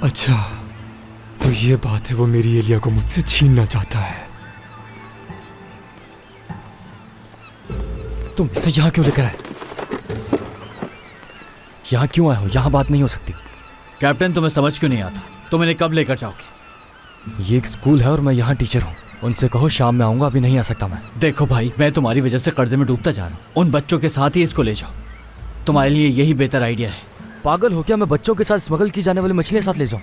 अच्छा, तो ये बात है, वो मेरी एलिया को मुझसे छीनना चाहता है। तुम इसे यहाँ क्यों लेकर आए? यहाँ क्यों आए हो? यहाँ बात नहीं हो सकती। कैप्टन, तुम्हें समझ क्यों नहीं आता? तुम इन्हें कब लेकर जाओगे? ये एक स्कूल है और मैं यहाँ टीचर हूँ। उनसे कहो शाम में आऊंगा, अभी नहीं आ सकता मैं। देखो भाई, मैं तुम्हारी वजह से कर्जे में डूबता जा रहा हूँ। उन बच्चों के साथ ही इसको ले जाओ, तुम्हारे लिए यही बेहतर आइडिया है। पागल हो क्या? मैं बच्चों के साथ स्मगल की जाने वाली मछलियाँ साथ ले जाऊँ?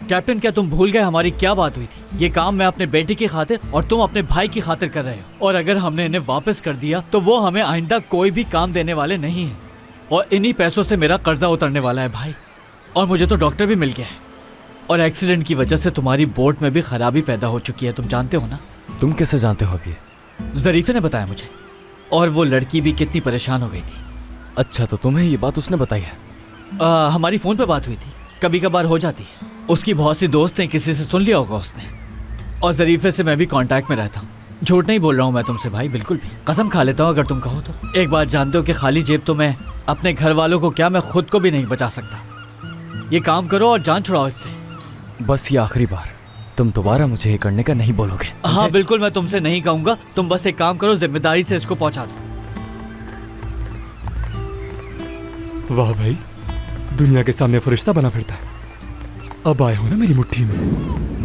कैप्टन, क्या तुम भूल गए हमारी क्या बात हुई थी? ये काम मैं अपने बेटे की खातिर और तुम अपने भाई की खातिर कर रहे हो, और अगर हमने इन्हें वापस कर दिया तो वो हमें आइंदा कोई भी काम देने वाले नहीं है। और इन्हीं पैसों से मेरा कर्जा उतरने वाला है भाई। और मुझे तो डॉक्टर भी मिल गया है, और एक्सीडेंट की वजह से तुम्हारी बोट में भी खराबी पैदा हो चुकी है, तुम जानते हो ना? तुम कैसे जानते हो अभी? जरीफे ने बताया मुझे। और वो लड़की भी कितनी परेशान हो गई थी। अच्छा, तो तुम्हें ये बात उसने बताई है? हमारी फ़ोन पे बात हुई थी, कभी कभार हो जाती है। उसकी बहुत सी दोस्त हैं, किसी से सुन लिया होगा उसने। और जरीफे से मैं भी कांटेक्ट में रहता हूँ। झूठ नहीं बोल रहा हूँ मैं तुमसे भाई, बिल्कुल भी। कसम खा लेता हूँ अगर तुम कहो तो। एक बात जानते हो कि खाली जेब तो मैं अपने घर वालों को क्या, मैं खुद को भी नहीं बचा सकता। ये काम करो और जान छुड़ाओ इससे। बस ये आखिरी बार, तुम दोबारा मुझे ये करने का नहीं बोलोगे? हाँ बिल्कुल, मैं तुमसे नहीं कहूँगा। तुम बस एक काम करो, जिम्मेदारी से इसको पहुँचा दो। वाह भाई, दुनिया के सामने फरिश्ता बना फिरता है। अब आए हो ना मेरी मुट्ठी में।